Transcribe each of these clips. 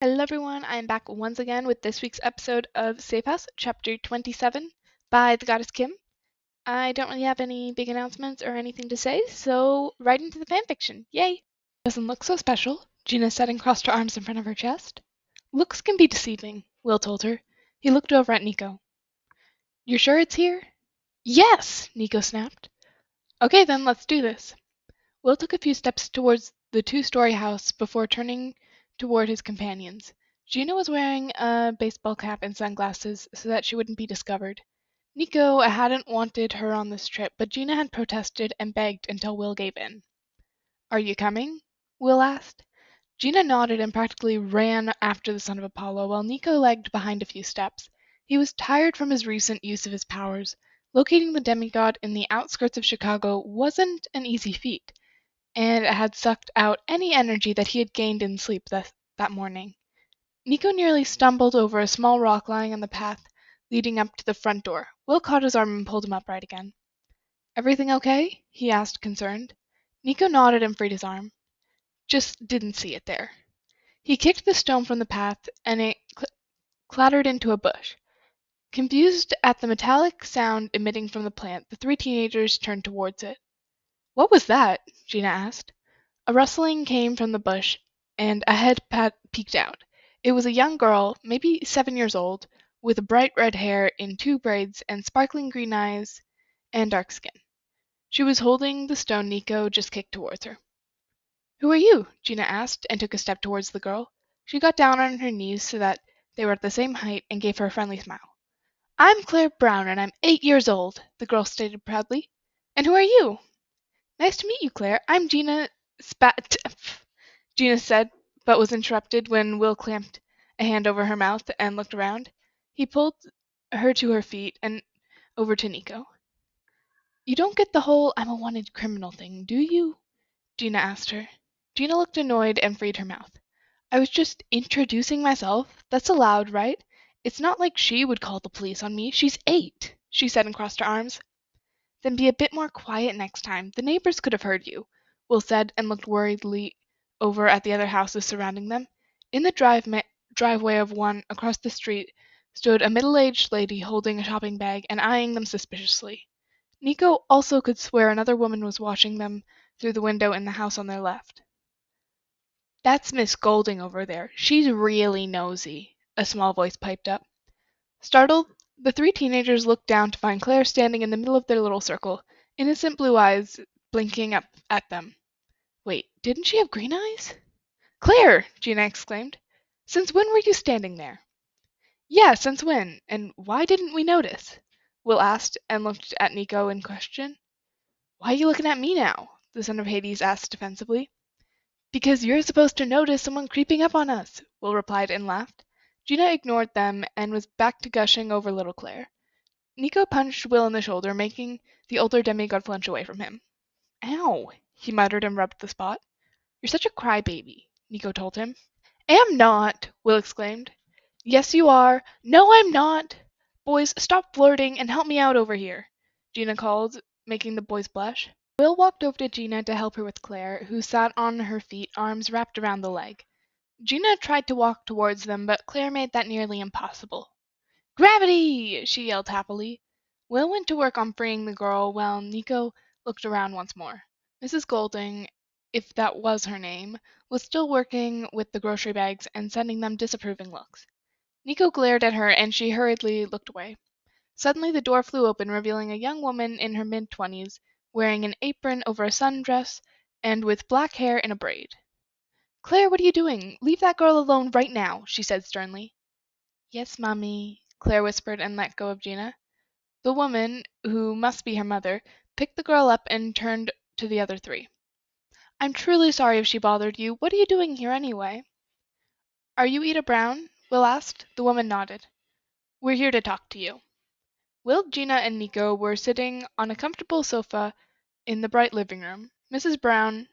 Hello everyone, I'm back once again with this week's episode of Safe House, Chapter 27 by the Goddess Kim. I don't really have any big announcements or anything to say, so right into the fanfiction. Yay! Doesn't look so special, Gina said and crossed her arms in front of her chest. Looks can be deceiving, Will told her. He looked over at Nico. You're sure it's here? Yes! Nico snapped. Okay then, let's do this. Will took a few steps towards the two-story house before turning toward his companions. Gina was wearing a baseball cap and sunglasses so that she wouldn't be discovered. Nico hadn't wanted her on this trip, but Gina had protested and begged until Will gave in. Are you coming? Will asked. Gina nodded and practically ran after the son of Apollo, while Nico lagged behind a few steps. He was tired from his recent use of his powers. Locating the demigod in the outskirts of Chicago wasn't an easy feat, and it had sucked out any energy that he had gained in sleep that morning. Nico nearly stumbled over a small rock lying on the path leading up to the front door. Will caught his arm and pulled him upright again. Everything okay? He asked, concerned. Nico nodded and freed his arm. Just didn't see it there. He kicked the stone from the path, and it clattered into a bush. Confused at the metallic sound emitting from the plant, the three teenagers turned towards it. What was that? Gina asked. A rustling came from the bush, and a head peeked out. It was a young girl, maybe 7 years old, with bright red hair in two braids and sparkling green eyes and dark skin. She was holding the stone Nico just kicked towards her. Who are you? Gina asked, and took a step towards the girl. She got down on her knees so that they were at the same height and gave her a friendly smile. I'm Claire Brown, and I'm 8 years old, the girl stated proudly. And who are you? Nice to meet you, Claire. I'm Gina Gina said, but was interrupted when Will clamped a hand over her mouth and looked around. He pulled her to her feet and over to Nico. You don't get the whole I'm a wanted criminal thing, do you? Gina asked her. Gina looked annoyed and freed her mouth. I was just introducing myself. That's allowed, right? It's not like she would call the police on me. She's 8, she said and crossed her arms. Then be a bit more quiet next time. The neighbors could have heard you, Will said and looked worriedly over at the other houses surrounding them. In the driveway of one across the street stood a middle-aged lady holding a shopping bag and eyeing them suspiciously. Nico also could swear another woman was watching them through the window in the house on their left. That's Miss Golding over there. She's really nosy, a small voice piped up. Startled, the three teenagers looked down to find Claire standing in the middle of their little circle, innocent blue eyes blinking up at them. Wait, didn't she have green eyes? Claire! Gina exclaimed. Since when were you standing there? Yeah, since when? And why didn't we notice? Will asked and looked at Nico in question. Why are you looking at me now? The son of Hades asked defensively. Because you're supposed to notice someone creeping up on us, Will replied and laughed. Gina ignored them and was back to gushing over little Claire. Nico punched Will in the shoulder, making the older demigod flinch away from him. Ow, he muttered and rubbed the spot. You're such a crybaby, Nico told him. Am not, Will exclaimed. Yes, you are. No, I'm not. Boys, stop flirting and help me out over here, Gina called, making the boys blush. Will walked over to Gina to help her with Claire, who sat on her feet, arms wrapped around the leg. Gina tried to walk towards them, but Claire made that nearly impossible. Gravity! She yelled happily. Will went to work on freeing the girl while Nico looked around once more. Mrs. Golding, if that was her name, was still working with the grocery bags and sending them disapproving looks. Nico glared at her and she hurriedly looked away. Suddenly the door flew open, revealing a young woman in her mid-20s, wearing an apron over a sundress and with black hair in a braid. Claire, what are you doing? Leave that girl alone right now, she said sternly. Yes, Mummy, Claire whispered and let go of Gina. The woman, who must be her mother, picked the girl up and turned to the other three. I'm truly sorry if she bothered you. What are you doing here anyway? Are you Ida Brown? Will asked. The woman nodded. We're here to talk to you. Will, Gina, and Nico were sitting on a comfortable sofa in the bright living room. Mrs. Brown,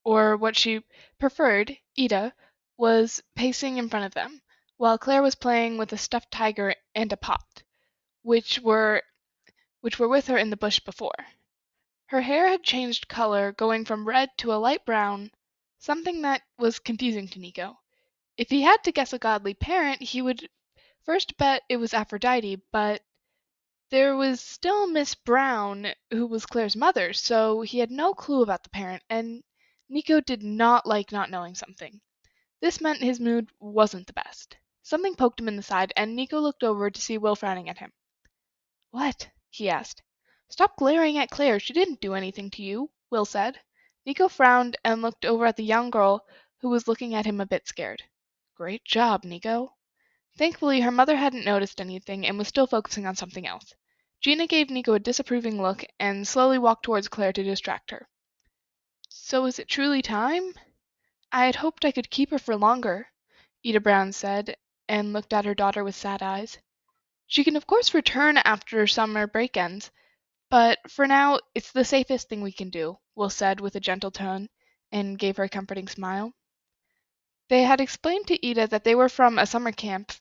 or what she preferred, Ida, was pacing in front of them, while Claire was playing with a stuffed tiger and a pot, which were with her in the bush before. Her hair had changed color, going from red to a light brown, something that was confusing to Nico. If he had to guess a godly parent, he would first bet it was Aphrodite, but there was still Miss Brown, who was Claire's mother, so he had no clue about the parent, and Nico did not like not knowing something. This meant his mood wasn't the best. Something poked him in the side, and Nico looked over to see Will frowning at him. "What?" he asked. "Stop glaring at Claire. She didn't do anything to you," Will said. Nico frowned and looked over at the young girl, who was looking at him a bit scared. "Great job, Nico." Thankfully, her mother hadn't noticed anything and was still focusing on something else. Gina gave Nico a disapproving look and slowly walked towards Claire to distract her. "So is it truly time? I had hoped I could keep her for longer," Ida Brown said, and looked at her daughter with sad eyes. "She can of course return after summer break ends, but for now it's the safest thing we can do," Will said with a gentle tone, and gave her a comforting smile. They had explained to Ida that they were from a summer camp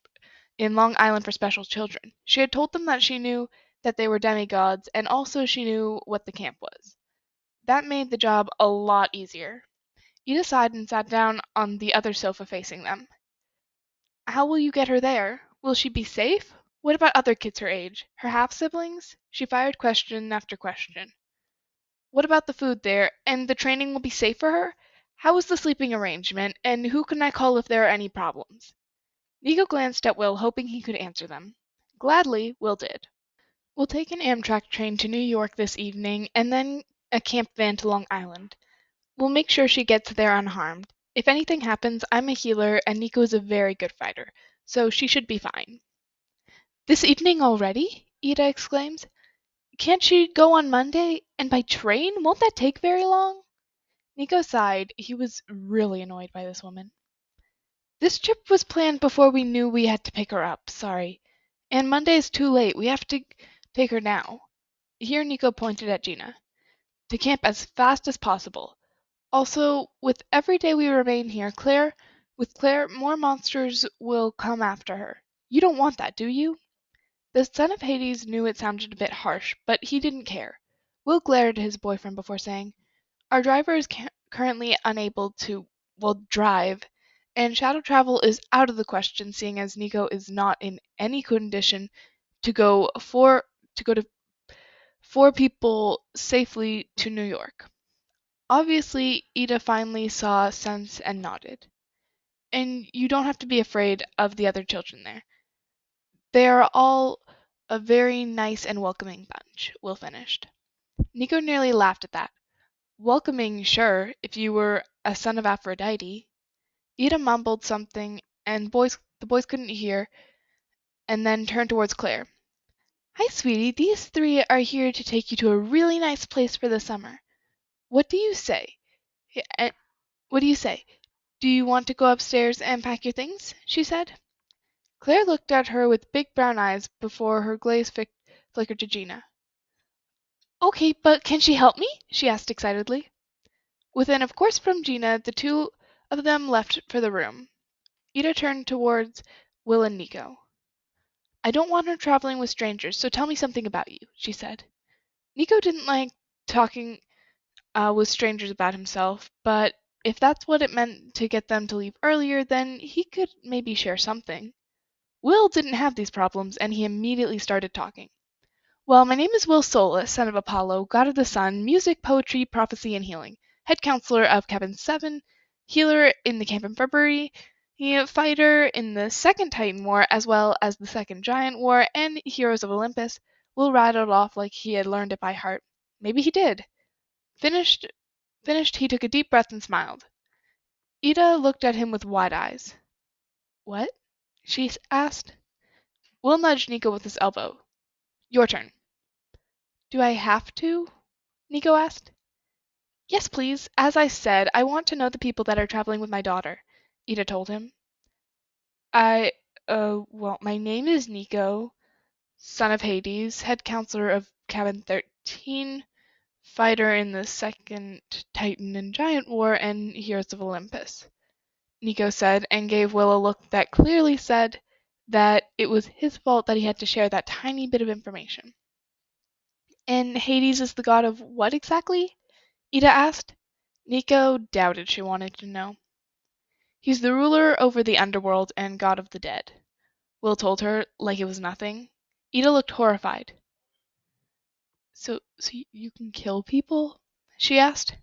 in Long Island for special children. She had told them that she knew that they were demigods, and also she knew what the camp was. That made the job a lot easier. Ida sighed and sat down on the other sofa facing them. "How will you get her there? Will she be safe? What about other kids her age? Her half-siblings?" She fired question after question. "What about the food there? And the training will be safe for her? How is the sleeping arrangement? And who can I call if there are any problems?" Nico glanced at Will, hoping he could answer them. Gladly, Will did. "We'll take an Amtrak train to New York this evening, and then a camp van to Long Island. We'll make sure she gets there unharmed. If anything happens, I'm a healer, and Nico is a very good fighter, so she should be fine." "This evening already?" Ida exclaimed. "Can't she go on Monday? And by train? Won't that take very long?" Nico sighed. He was really annoyed by this woman. "This trip was planned before we knew we had to pick her up. Sorry. And Monday is too late. We have to take her now." Here Nico pointed at Gina. "To camp as fast as possible. Also, with every day we remain here, with Claire, more monsters will come after her. You don't want that, do you?" The son of Hades knew it sounded a bit harsh, but he didn't care. Will glared at his boyfriend before saying, "Our driver is currently unable to, well, drive, and shadow travel is out of the question, seeing as Nico is not in any condition to go to four people safely to New York." Obviously, Ida finally saw sense and nodded. "And you don't have to be afraid of the other children there. They are all a very nice and welcoming bunch," Will finished. Nico nearly laughed at that. "Welcoming, sure, if you were a son of Aphrodite." Ida mumbled something, and the boys couldn't hear, and then turned towards Claire. "Hi, sweetie. These three are here to take you to a really nice place for the summer. What do you say? Eh, What do you say? Do you want to go upstairs and pack your things?" she said. Claire looked at her with big brown eyes before her glaze flickered to Gina. "Okay, but can she help me?" she asked excitedly. With an "of course" from Gina, the two of them left for the room. Ida turned towards Will and Nico. "I don't want her traveling with strangers, so tell me something about you," she said. Nico didn't like talking with strangers about himself, but if that's what it meant to get them to leave earlier, then he could maybe share something. Will didn't have these problems, and he immediately started talking. "Well, my name is Will Solus, son of Apollo, god of the sun, music, poetry, prophecy, and healing, head counselor of Cabin 7, healer in the camp in February, fighter in the Second Titan War, as well as the Second Giant War, and Heroes of Olympus." Will rattled off like he had learned it by heart. Maybe he did. Finished, he took a deep breath and smiled. Ida looked at him with wide eyes. "What?" she asked. Will nudged Nico with his elbow. "Your turn." "Do I have to?" Nico asked. "Yes, please. As I said, I want to know the people that are traveling with my daughter," Ida told him. "I, well, my name is Nico, son of Hades, head counselor of Cabin 13, fighter in the Second Titan and Giant War, and Heroes of Olympus," Nico said, and gave Will a look that clearly said that it was his fault that he had to share that tiny bit of information. "And Hades is the god of what exactly?" Ida asked. Nico doubted she wanted to know. He's the ruler over the underworld and god of the dead, Will told her, like it was nothing. Ida looked horrified. So you can kill people? She asked.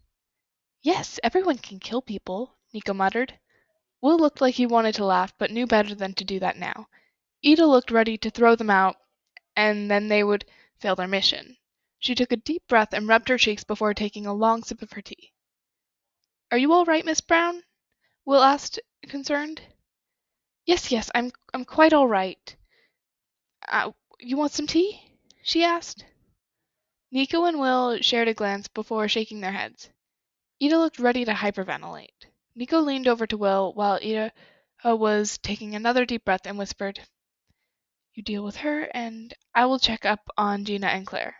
Yes, everyone can kill people, Nico muttered. Will looked like he wanted to laugh, but knew better than to do that now. Ida looked ready to throw them out, and then they would fail their mission. She took a deep breath and rubbed her cheeks before taking a long sip of her tea. Are you all right, Miss Brown? Will asked, concerned. Yes, I'm quite all right. You want some tea? She asked. Nico and Will shared a glance before shaking their heads. Ida looked ready to hyperventilate. Nico leaned over to Will while Ida was taking another deep breath and whispered, You deal with her, and I will check up on Gina and Claire.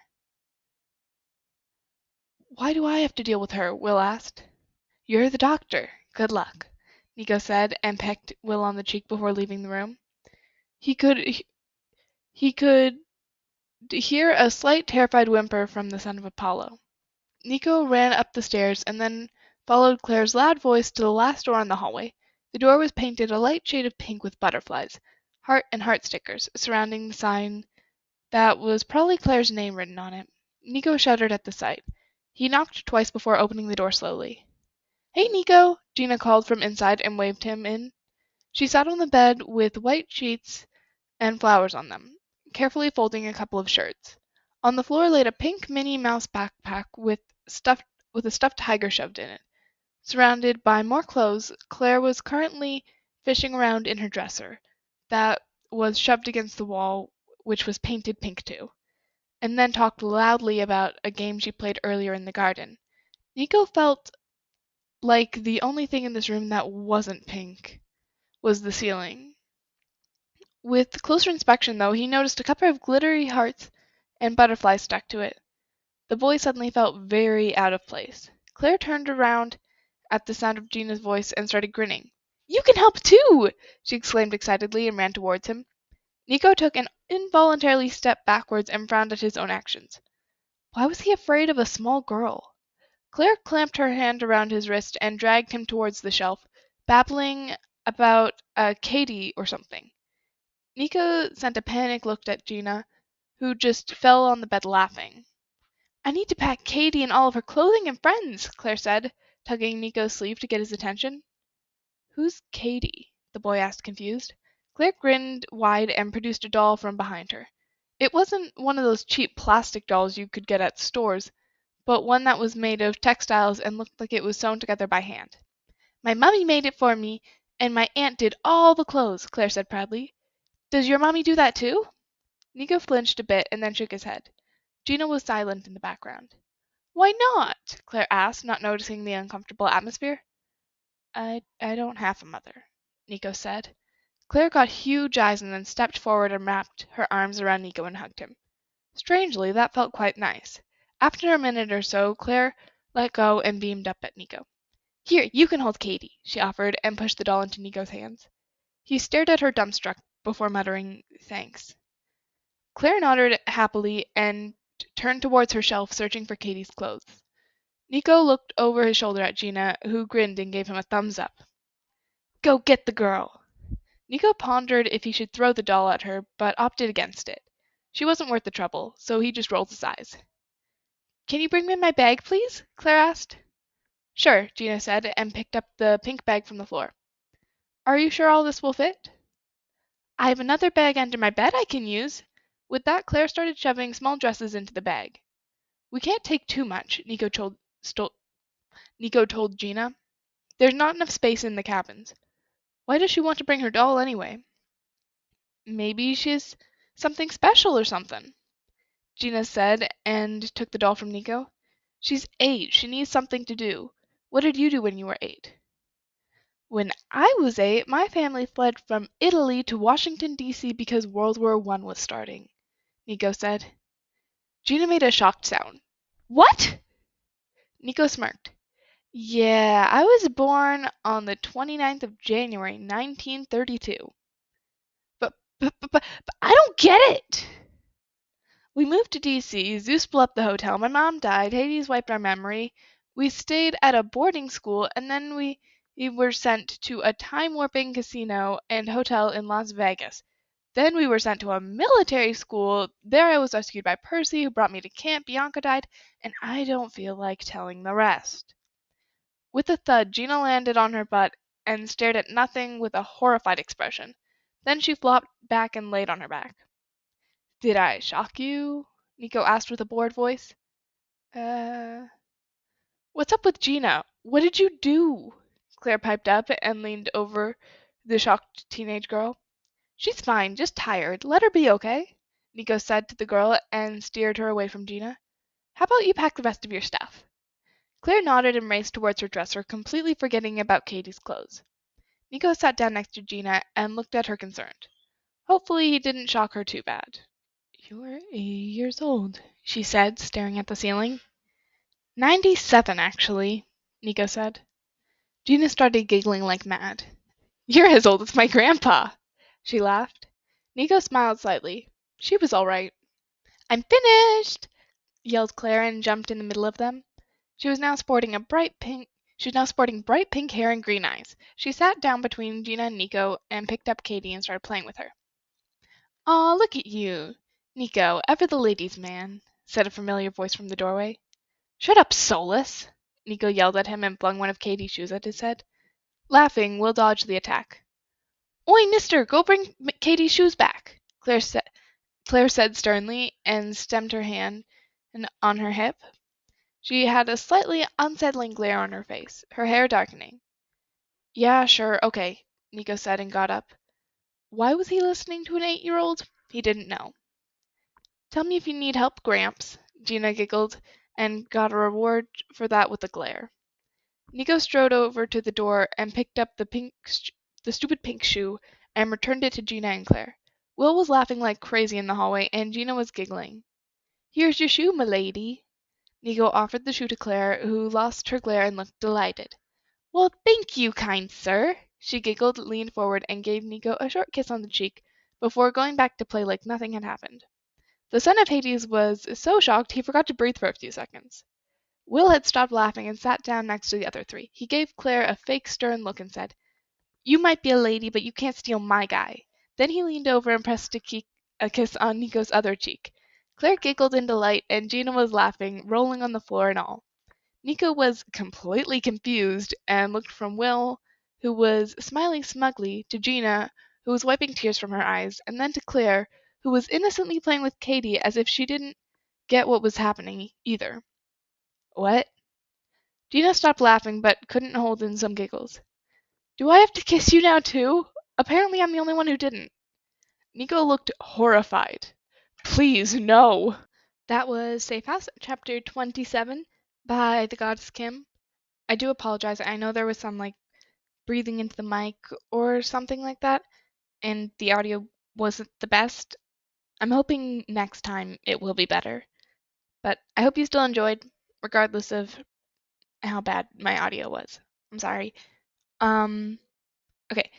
Why do I have to deal with her? Will asked. You're the doctor. Good luck, Nico said, and pecked Will on the cheek before leaving the room. He could hear a slight terrified whimper from the son of Apollo. Nico ran up the stairs and then followed Claire's loud voice to the last door in the hallway. The door was painted a light shade of pink with butterflies, heart stickers surrounding the sign that was probably Claire's name written on it. Nico shuddered at the sight. He knocked twice before opening the door slowly. Hey, Nico! Gina called from inside and waved him in. She sat on the bed with white sheets and flowers on them, carefully folding a couple of shirts. On the floor laid a pink Minnie Mouse backpack with a stuffed tiger shoved in it. Surrounded by more clothes, Claire was currently fishing around in her dresser, that was shoved against the wall, which was painted pink too, and then talked loudly about a game she played earlier in the garden. Nico felt like the only thing in this room that wasn't pink was the ceiling. With closer inspection, though, he noticed a couple of glittery hearts and butterflies stuck to it. The boy suddenly felt very out of place. Claire turned around at the sound of Gina's voice and started grinning. You can help too! She exclaimed excitedly and ran towards him. Nico took an involuntary step backwards and frowned at his own actions. Why was he afraid of a small girl? Claire clamped her hand around his wrist and dragged him towards the shelf, babbling about Katie or something. Nico sent a panicked look at Gina, who just fell on the bed laughing. I need to pack Katie and all of her clothing and friends, Claire said, tugging Nico's sleeve to get his attention. Who's Katie? The boy asked, confused. Claire grinned wide and produced a doll from behind her. It wasn't one of those cheap plastic dolls you could get at stores, but one that was made of textiles and looked like it was sewn together by hand. My mummy made it for me, and my aunt did all the clothes, Claire said proudly. Does your mummy do that too? Nico flinched a bit and then shook his head. Gina was silent in the background. Why not? Claire asked, not noticing the uncomfortable atmosphere. I don't have a mother, Nico said. Claire got huge eyes and then stepped forward and wrapped her arms around Nico and hugged him. Strangely, that felt quite nice. After a minute or so, Claire let go and beamed up at Nico. Here, you can hold Katie, she offered, and pushed the doll into Nico's hands. He stared at her dumbstruck before muttering thanks. Claire nodded happily and turned towards her shelf, searching for Katie's clothes. Nico looked over his shoulder at Gina, who grinned and gave him a thumbs up. Go get the girl! Nico pondered if he should throw the doll at her, but opted against it. She wasn't worth the trouble, so he just rolled his eyes. Can you bring me my bag, please? Claire asked. Sure, Gina said, and picked up the pink bag from the floor. Are you sure all this will fit? I have another bag under my bed I can use. With that, Claire started shoving small dresses into the bag. We can't take too much, Nico told Gina. There's not enough space in the cabins. Why does she want to bring her doll anyway? Maybe she's something special or something, Gina said, and took the doll from Nico. She's 8. She needs something to do. What did you do when you were 8? When I was 8, my family fled from Italy to Washington, D.C. because World War I was starting, Nico said. Gina made a shocked sound. What? Nico smirked. Yeah, I was born on the 29th of January, 1932. But I don't get it! We moved to D.C., Zeus blew up the hotel, my mom died, Hades wiped our memory, we stayed at a boarding school, and then we We were sent to a time-warping casino and hotel in Las Vegas. Then we were sent to a military school. There I was rescued by Percy, who brought me to camp. Bianca died, and I don't feel like telling the rest. With a thud, Gina landed on her butt and stared at nothing with a horrified expression. Then she flopped back and laid on her back. Did I shock you? Nico asked with a bored voice. What's up with Gina? What did you do? Claire piped up and leaned over the shocked teenage girl. She's fine, just tired. Let her be, okay? Nico said to the girl and steered her away from Gina. How about you pack the rest of your stuff? Claire nodded and raced towards her dresser, completely forgetting about Katie's clothes. Nico sat down next to Gina and looked at her concerned. Hopefully he didn't shock her too bad. You're 80 years old, she said, staring at the ceiling. 97, actually, Nico said. Gina started giggling like mad. You're as old as my grandpa, she laughed. Nico smiled slightly. She was all right. I'm finished, yelled Claire and jumped in the middle of them. She was now sporting bright pink hair and green eyes. She sat down between Gina and Nico and picked up Katie and started playing with her. Aw, look at you. Nico, ever the ladies' man, said a familiar voice from the doorway. Shut up, Solus! Nico yelled at him and flung one of Katie's shoes at his head. Laughing, Will dodged the attack. Oi, mister, go bring Katie's shoes back, Claire said sternly and stemmed her hand on her hip. She had a slightly unsettling glare on her face, her hair darkening. Yeah, sure, okay, Nico said and got up. Why was he listening to an 8-year-old? He didn't know. Tell me if you need help, Gramps, Gina giggled and got a reward for that with a glare. Nico strode over to the door and picked up the stupid pink shoe and returned it to Gina and Claire. Will was laughing like crazy in the hallway and Gina was giggling. Here's your shoe, m'lady. Nico offered the shoe to Claire, who lost her glare and looked delighted. Well, thank you, kind sir. She giggled, leaned forward, and gave Nico a short kiss on the cheek before going back to play like nothing had happened. The son of Hades was so shocked he forgot to breathe for a few seconds. Will had stopped laughing and sat down next to the other three. He gave Claire a fake stern look and said, You might be a lady, but you can't steal my guy. Then he leaned over and pressed a kiss on Nico's other cheek. Claire giggled in delight, and Gina was laughing, rolling on the floor and all. Nico was completely confused and looked from Will, who was smiling smugly, to Gina, who was wiping tears from her eyes, and then to Claire, who was innocently playing with Katie as if she didn't get what was happening either. What? Gina stopped laughing but couldn't hold in some giggles. Do I have to kiss you now too? Apparently I'm the only one who didn't. Nico looked horrified. Please, no. That was Safe House, chapter 27 by the Goddess Kim. I do apologize. I know there was some breathing into the mic or something like that, and the audio wasn't the best. I'm hoping next time it will be better. But I hope you still enjoyed, regardless of how bad my audio was. I'm sorry. Okay.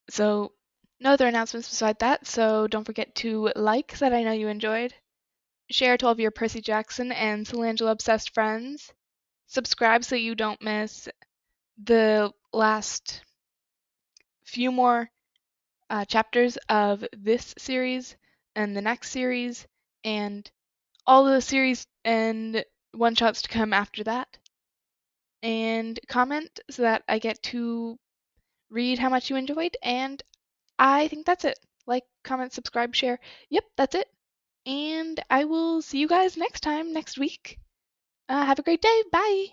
So no other announcements beside that, so don't forget to like that I know you enjoyed. Share to all of your Percy Jackson and Solangelo obsessed friends. Subscribe so you don't miss the last few more chapters of this series and the next series and all the series and one-shots to come after that. And comment so that I get to read how much you enjoyed, and I think that's it. Like, comment, subscribe, share. Yep, that's it. And I will see you guys next time, next week. Have a great day. Bye.